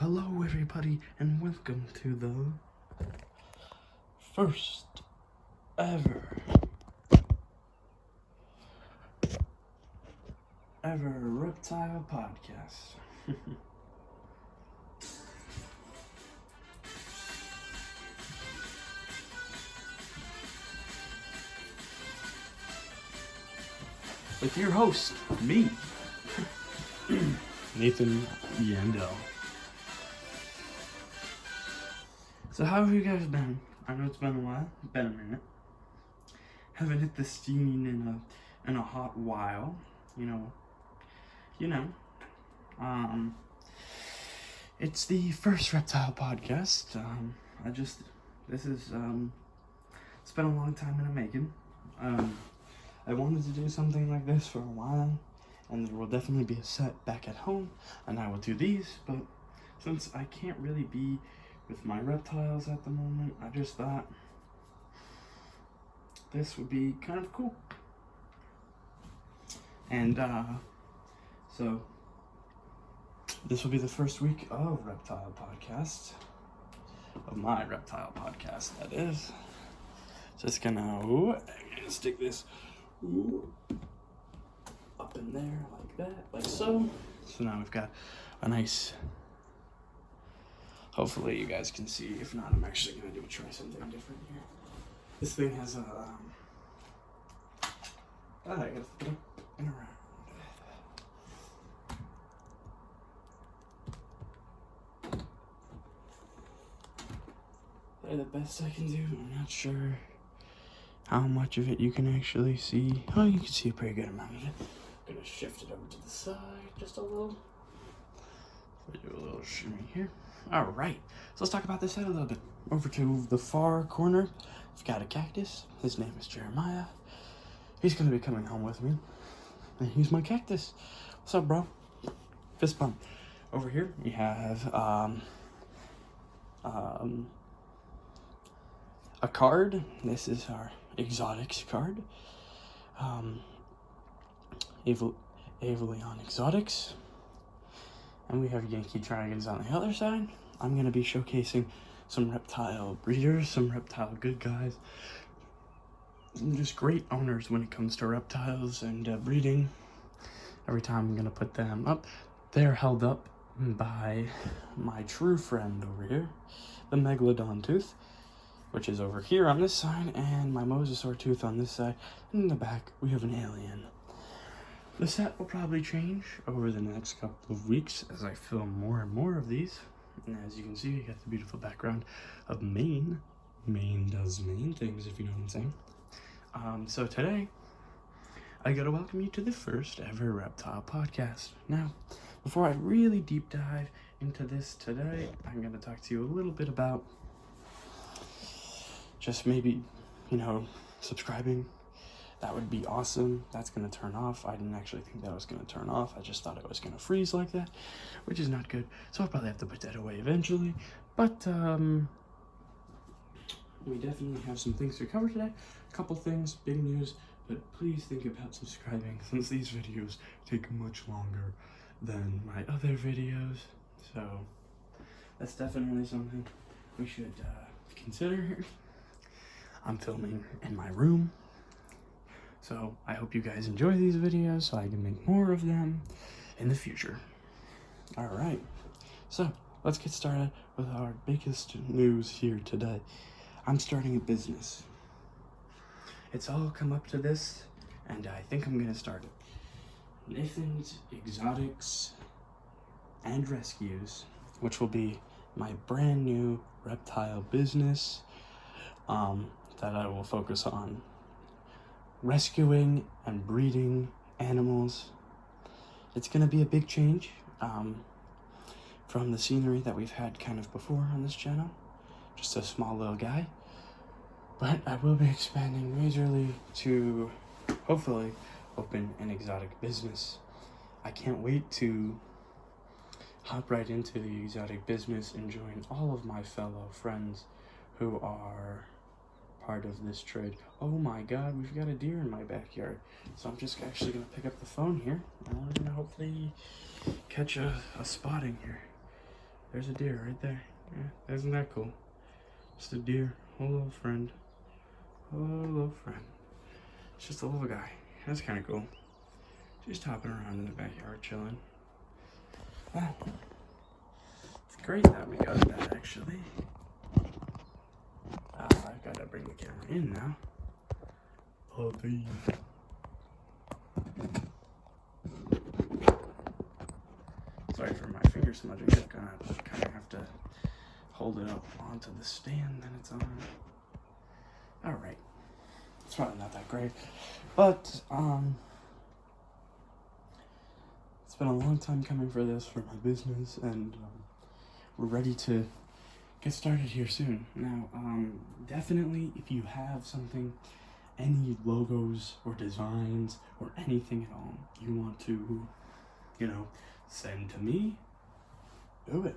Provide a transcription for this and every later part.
Hello everybody and welcome to the first ever reptile podcast. With your host, me, Nathan Yandel. So how have you guys been? I know it's been a while, been a minute. Haven't hit the scene in a hot while, you know. It's the first reptile podcast. It's been a long time in the making. I wanted to do something like this for a while, and there will definitely be a set back at home, and I will do these, but since I can't really be with my reptiles at the moment, I just thought this would be kind of cool. And so this will be the first week of reptile podcast, of my reptile podcast, that is. Just I'm gonna stick this up in there like that, like so. So now we've got a nice, hopefully you guys can see. If not, I'm actually gonna try something different here. This thing has a I gotta put it in around. That's the best I can do. I'm not sure how much of it you can actually see. Oh, you can see a pretty good amount of it. I'm gonna shift it over to the side just a little. Do a little shimmy here. All right, so let's talk about this head a little bit. Over to the far corner, I've got a cactus. His name is Jeremiah. He's gonna be coming home with me, and he's my cactus. What's up, bro? Fist bump. Over here, we have a card. This is our exotics card. Avelion Exotics. And we have Yankee Dragons on the other side. I'm going to be showcasing some reptile breeders, some reptile good guys, some just great owners when it comes to reptiles and breeding. Every time I'm going to put them up, they're held up by my true friend over here, the Megalodon Tooth, which is over here on this side, and my Mosasaur Tooth on this side. And in the back, we have an alien. The set will probably change over the next couple of weeks as I film more and more of these. And as you can see, you got the beautiful background of Maine. Maine does Maine things, if you know what I'm saying. So today, I gotta welcome you to the first ever reptile podcast. Now, before I really deep dive into this today, I'm gonna talk to you a little bit about just maybe, subscribing. That would be awesome. That's going to turn off. I didn't actually think that was going to turn off. I just thought it was going to freeze like that, which is not good. So I'll probably have to put that away eventually. But we definitely have some things to cover today. A couple things, big news. But please think about subscribing, since these videos take much longer than my other videos. So that's definitely something we should consider here. I'm filming in my room, so I hope you guys enjoy these videos so I can make more of them in the future. Alright, so let's get started with our biggest news here today. I'm starting a business. It's all come up to this, and I think I'm going to start it. Nathan's Exotics and Rescues, which will be my brand new reptile business that I will focus on rescuing and breeding animals. It's going to be a big change from the scenery that we've had kind of before on this channel. Just a small little guy. But I will be expanding majorly to hopefully open an exotic business. I can't wait to hop right into the exotic business and join all of my fellow friends who are part of this trade. Oh my god, we've got a deer in my backyard. So I'm just actually going to pick up the phone here, and we're going to hopefully catch a spotting here. There's a deer right there. Yeah, isn't that cool? Just a deer, a little friend. A little friend. It's just a little guy. That's kind of cool. Just hopping around in the backyard, chilling. Wow. It's great that we got that, actually. I've got to bring the camera in now. Puppy. Sorry for my finger smudging. I'm gonna kind of have to hold it up onto the stand that it's on. Alright. It's probably not that great. But, it's been a long time coming for this, for my business, and we're ready to get started here soon. Now, definitely, if you have something, any logos or designs or anything at all you want to, send to me, do it.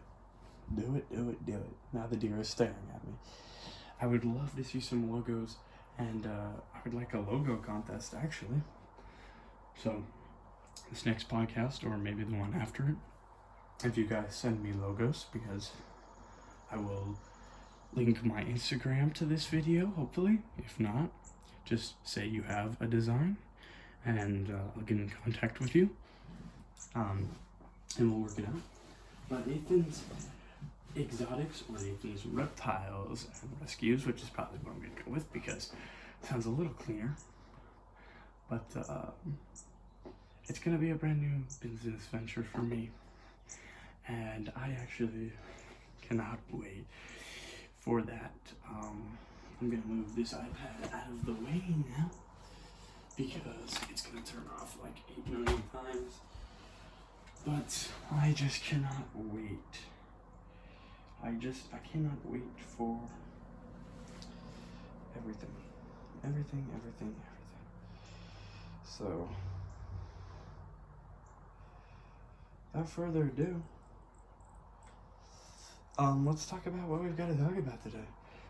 Do it, do it, do it. Now the deer is staring at me. I would love to see some logos, and I would like a logo contest, actually. So, this next podcast, or maybe the one after it, if you guys send me logos, because I will link my Instagram to this video, hopefully. If not, just say you have a design, and I'll get in contact with you, and we'll work it out. But Nathan's Exotics, or Nathan's Reptiles and Rescues, which is probably what I'm going to go with, because it sounds a little cleaner. But it's going to be a brand new business venture for me, and I actually cannot wait for that. I'm going to move this iPad out of the way now, because it's going to turn off like 8 million times. But I just cannot wait. I cannot wait for everything. Everything. So, without further ado, let's talk about what we've got to talk about today.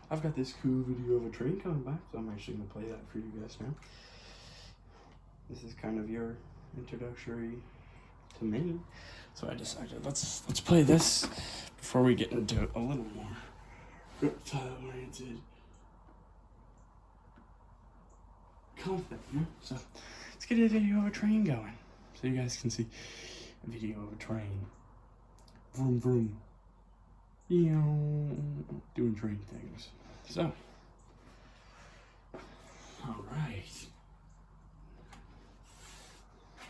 I've got this cool video of a train coming by, so I'm actually going to play that for you guys now. This is kind of your introductory to me, so I decided let's play this before we get into a little more reptile-oriented content. So let's get a video of a train going, so you guys can see a video of a train. Vroom vroom. Doing train things. So, all right.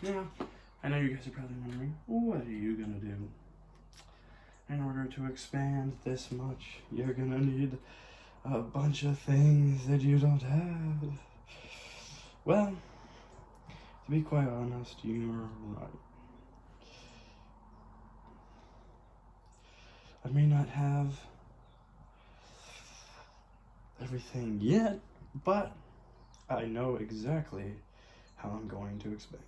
Now, I know you guys are probably wondering, what are you gonna do? In order to expand this much, you're gonna need a bunch of things that you don't have. Well, to be quite honest, you're right. I may not have everything yet, but I know exactly how I'm going to expand.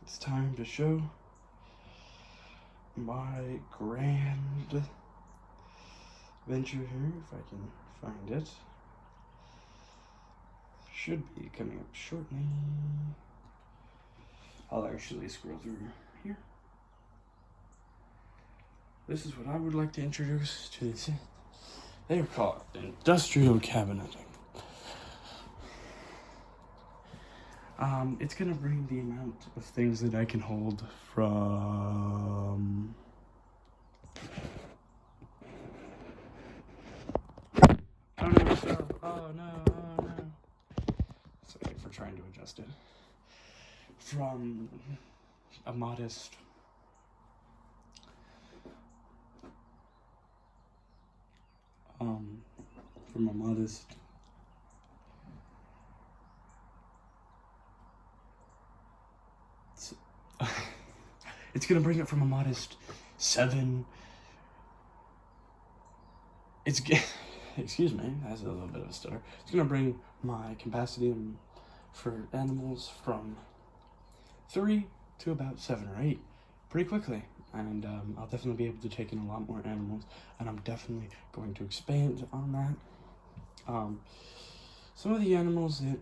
It's time to show my grand venture here, if I can find it. Should be coming up shortly. I'll actually scroll through here. This is what I would like to introduce to this. They are called industrial cabineting. It's gonna bring the amount of things that I can hold from oh no. Sorry for trying to adjust it. From a modest it's gonna bring it from a modest 7. Excuse me, that's a little bit of a stutter. It's gonna bring my capacity for animals from 3 to about 7 or 8 pretty quickly. And I'll definitely be able to take in a lot more animals, and I'm definitely going to expand on that. Some of the animals that,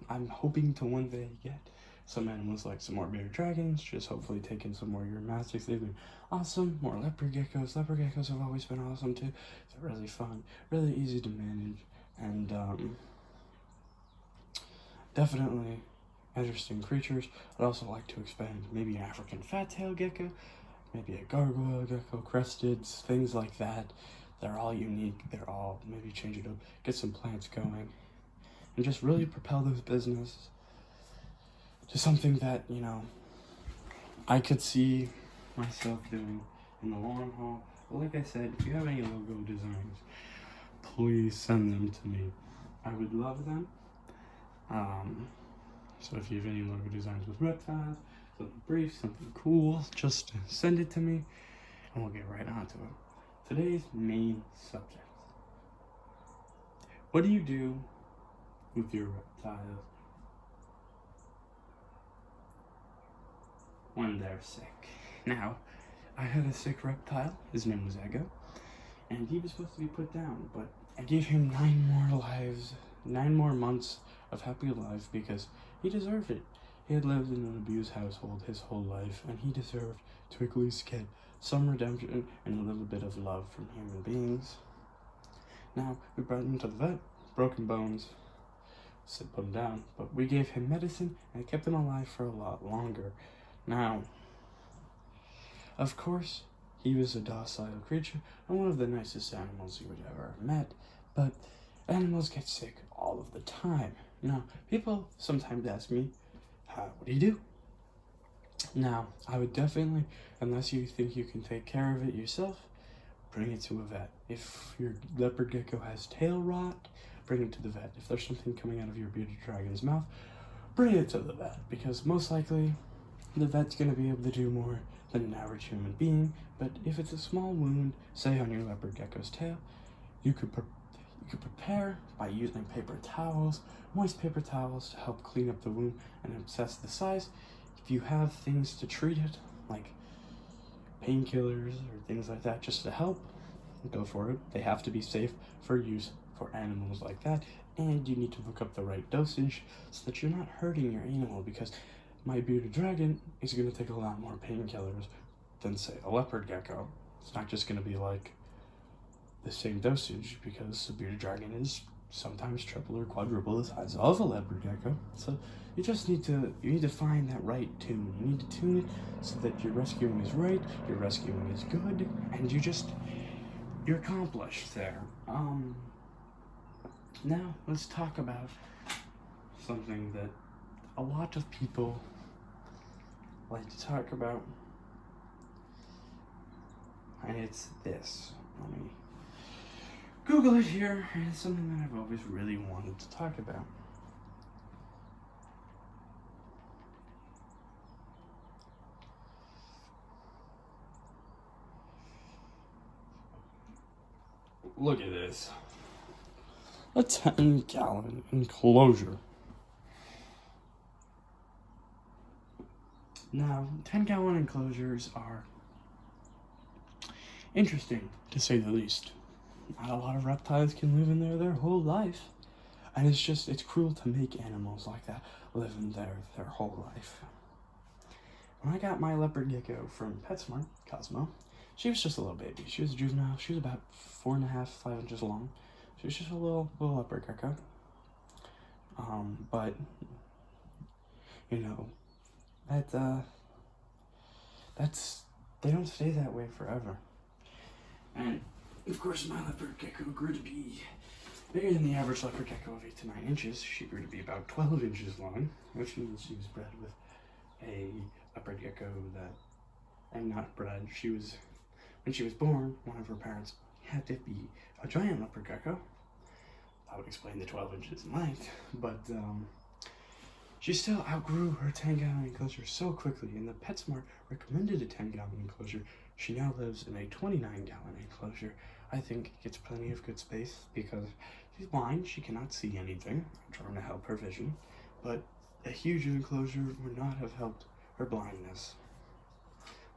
I'm hoping to one day get Some animals like some more bearded dragons, just hopefully taking some more uromatics. They've been awesome. More leopard geckos. Leopard geckos have always been awesome too. They're really fun, really easy to manage, and definitely interesting creatures. I'd also like to expand maybe an African fat-tail gecko, maybe a gargoyle gecko, cresteds, things like that. They're all unique. They're all, maybe change it up, get some plants going, and just really propel this business to something that, you know, I could see myself doing in the long haul. But like I said, if you have any logo designs, please send them to me. I would love them. So if you have any logo designs with reptiles, something brief, something cool, just send it to me and we'll get right onto it. Today's main subject. What do you do with your reptiles when they're sick? Now, I had a sick reptile. His name was Ego, and he was supposed to be put down, but I gave him 9 more months of happy life because he deserved it. He had lived in an abused household his whole life, and he deserved to at least get some redemption and a little bit of love from human beings. Now, we brought him to the vet, broken bones, said put him down, but we gave him medicine and it kept him alive for a lot longer. Now, of course, he was a docile creature and one of the nicest animals you would ever have met, but animals get sick all of the time. Now, people sometimes ask me, what do you do? Now, I would definitely, unless you think you can take care of it yourself, bring it to a vet. If your leopard gecko has tail rot, bring it to the vet. If there's something coming out of your bearded dragon's mouth, bring it to the vet, because most likely the vet's going to be able to do more than an average human being. But if it's a small wound, say on your leopard gecko's tail, you could prepare by using paper towels, moist paper towels, to help clean up the wound and assess the size. If you have things to treat it, like painkillers or things like that, just to help, go for it. They have to be safe for use for animals like that, and you need to look up the right dosage so that you're not hurting your animal, because my bearded dragon is going to take a lot more painkillers than, say, a leopard gecko. It's not just going to be like the same dosage, because a bearded dragon is sometimes triple or quadruple the size of a leopard gecko. So you just need to find that right tune. You need to tune it so that your rescuing is right, your rescuing is good, and you're accomplished there. Now let's talk about something that a lot of people like to talk about, and it's this. Let me Google it here, and it's something that I've always really wanted to talk about. Look at this. A 10-gallon enclosure. Now, 10-gallon enclosures are interesting, to say the least. Not a lot of reptiles can live in there their whole life. And it's cruel to make animals like that live in there their whole life. When I got my leopard gecko from PetSmart, Cosmo, she was just a little baby. She was a juvenile. She was about 4.5, 5 inches long. She was just a little leopard gecko. But, you know, they don't stay that way forever. And, of course, my leopard gecko grew to be bigger than the average leopard gecko of 8 to 9 inches. She grew to be about 12 inches long, which means she was bred with a leopard gecko and not bred. When she was born, one of her parents had to be a giant leopard gecko. That would explain the 12 inches in length, but she still outgrew her 10-gallon enclosure so quickly, and the PetSmart recommended a 10-gallon enclosure. She now lives in a 29-gallon enclosure. I think gets plenty of good space because she's blind, she cannot see anything. I'm trying to help her vision, but a huge enclosure would not have helped her blindness.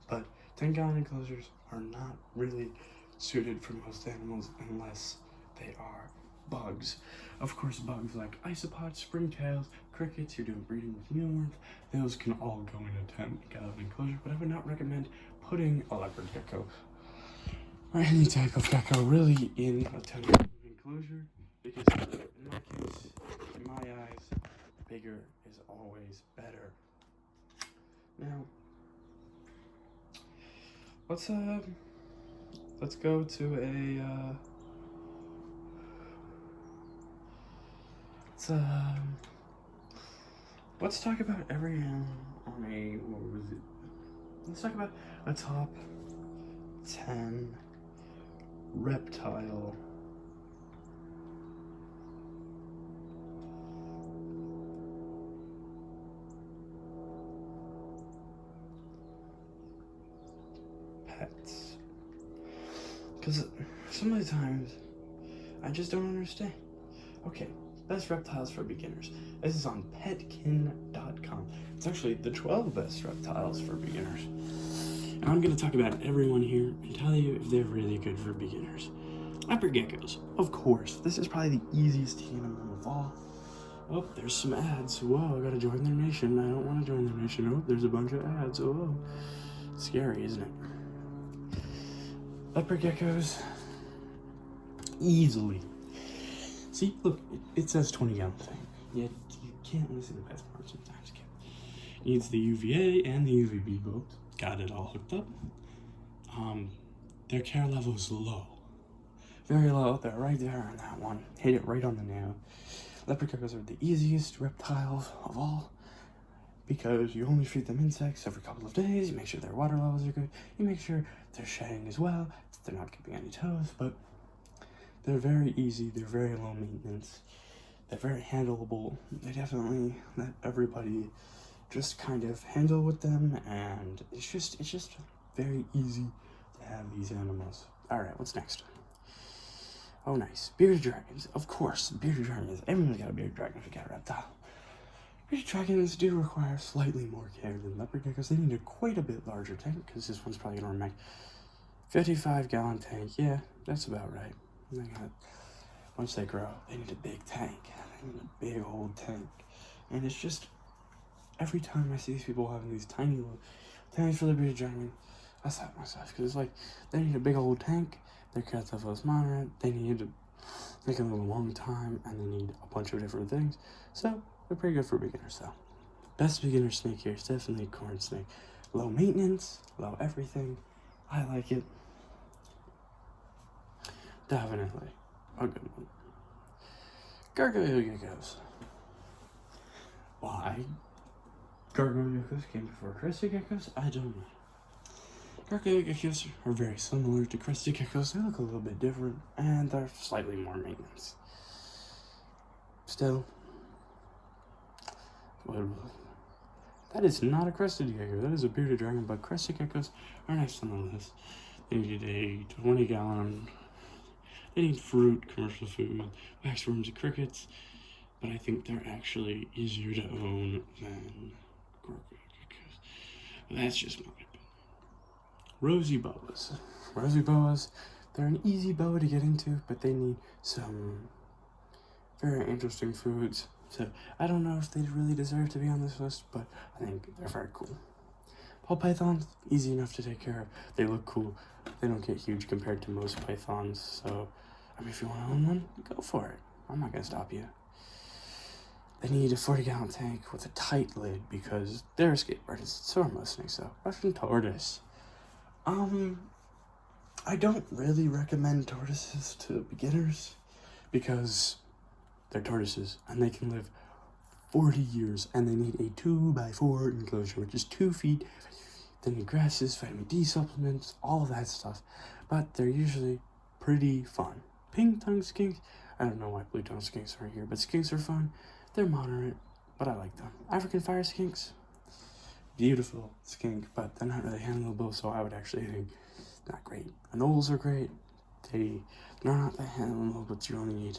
But 10-gallon enclosures are not really suited for most animals unless they are bugs. Of course, bugs like isopods, springtails, crickets, you're doing breeding with mealworms, those can all go in a tent, get out of an enclosure, but I would not recommend putting a leopard gecko or any type of gecko really in a tent enclosure, because in my case, in my eyes, bigger is always better. Now, let's go to a let's talk about every animal on a, what was it? Let's talk about a top 10 reptile pets. Because some of the times, I just don't understand. Okay, best reptiles for beginners. This is on petkin.com. It's actually the 12 best reptiles for beginners. And I'm going to talk about everyone here and tell you if they're really good for beginners. Leopard geckos, of course. This is probably the easiest animal of all. Oh, there's some ads. Whoa, I gotta join their nation. I don't want to join their nation. Oh, there's a bunch of ads. Oh, scary, isn't it? Leopard geckos, easily. See, look, it says 20-gallon tank. Yet you can't listen to the best part sometimes. Needs the UVA and the UVB both. Got it all hooked up. Their care level is low. Very low. They're right there on that one. Hit it right on the nail. Leopard geckos are the easiest reptiles of all, because you only feed them insects every couple of days. You make sure their water levels are good. You make sure they're shedding as well. They're not keeping any toes, but they're very easy. They're very low maintenance. They're very handleable. They definitely let everybody just kind of handle with them, and it's just very easy to have these animals. All right, what's next? Oh, nice. Bearded dragons. Of course, bearded dragons. Everyone's got a bearded dragon if you got a reptile. Bearded dragons do require slightly more care than leopard geckos. They need quite a bit larger tank, because this one's probably going to run 55-gallon tank. Yeah, that's about right. They got, once they grow, they need a big tank. They need a big old tank. And it's just, every time I see these people having these tiny little tanks for the bearded dragon, I stop myself, because it's like, they need a big old tank, their cat level is moderate, they need to take a little long time, and they need a bunch of different things. So, they're pretty good for beginners, though. Best beginner snake here is definitely corn snake. Low maintenance, low everything. I like it. Definitely a good one. Gargoyle geckos. Why gargoyle geckos came before crested geckos? I don't know. Gargoyle geckos are very similar to crested geckos. They look a little bit different, and they're slightly more maintenance. Still, that is not a crested gecko. That is a bearded dragon, but crested geckos are next on the list. They need a 20-gallon. They need fruit, commercial food, waxworms, and crickets, but I think they're actually easier to own than gargoyle geckos. But that's just my opinion. Rosy boas. Rosy boas, they're an easy boa to get into, but they need some very interesting foods. So I don't know if they really deserve to be on this list, but I think they're very cool. Ball pythons, easy enough to take care of. They look cool. They don't get huge compared to most pythons, so I mean, if you want to own one, go for it. I'm not gonna stop you. They need a 40-gallon tank with a tight lid because they're escape artists. So are most snakes, though. Russian tortoise. I don't really recommend tortoises to beginners because they're tortoises and they can live 40 years and they need a 2x4 enclosure, which is 2 feet. They need grasses, vitamin D supplements, all of that stuff. But they're usually pretty fun. Pink tongue skinks, I don't know why blue tongue skinks are here, but skinks are fun. They're moderate, but I like them. African fire skinks, beautiful skink, but they're not really handleable, so I would actually think not great. Anoles are great. They're not that handleable, but you only need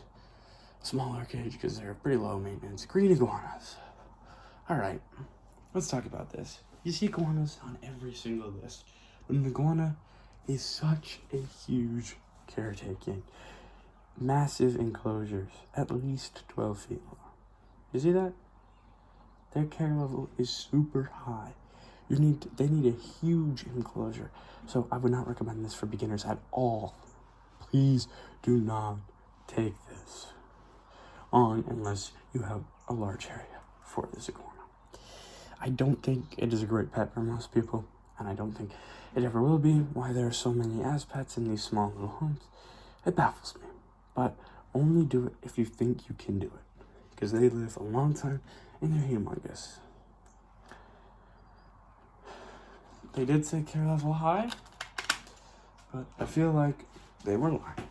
a smaller cage because they're pretty low maintenance. Green iguanas. Alright, let's talk about this. You see iguanas on every single list, but an iguana is such a huge caretaking. massive enclosures, at least 12 feet long. You see that? Their care level is super high. They need a huge enclosure. So I would not recommend this for beginners at all. Please do not take this on unless you have a large area for this iguana. I don't think it is a great pet for most people, and I don't think it ever will be. Why there are so many as pets in these small little homes, it baffles me. But only do it if you think you can do it, because they live a long time and they're humongous. They did say care level high, but I feel like they were lying.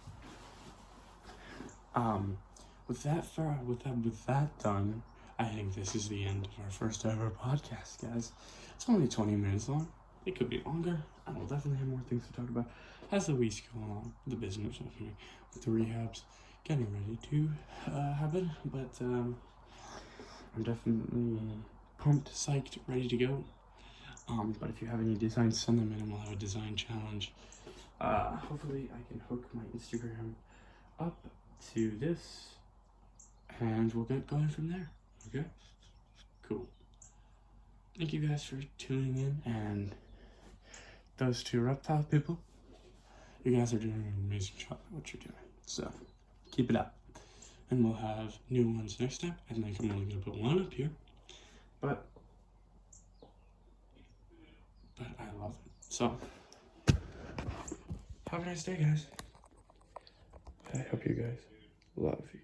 With that done, I think this is the end of our first ever podcast, guys. It's only 20 minutes long. It could be longer. I will definitely have more things to talk about as the weeks go along. The business of me with the rehabs getting ready to happen, but I'm definitely pumped, psyched, ready to go. But if you have any designs, send them in and we'll have a design challenge. Hopefully I can hook my Instagram up to this and we'll get going from there. Okay? Cool. Thank you guys for tuning in, and those two reptile people, you guys are doing an amazing job at what you're doing. So keep it up. And we'll have new ones next time. I think I'm only gonna put one up here. But I love it. So have a nice day, guys. I hope you guys love you.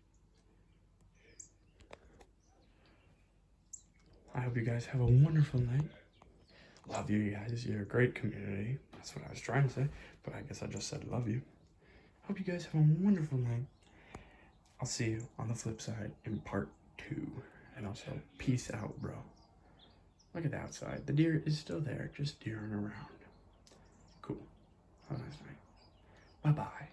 I hope you guys have a wonderful night. Love you guys. You're a great community. That's what I was trying to say, but I guess I just said love you. Hope you guys have a wonderful night. I'll see you on the flip side in part 2. And also, peace out, bro. Look at the outside. The deer is still there, just deering around. Cool. Have a nice night. Bye-bye.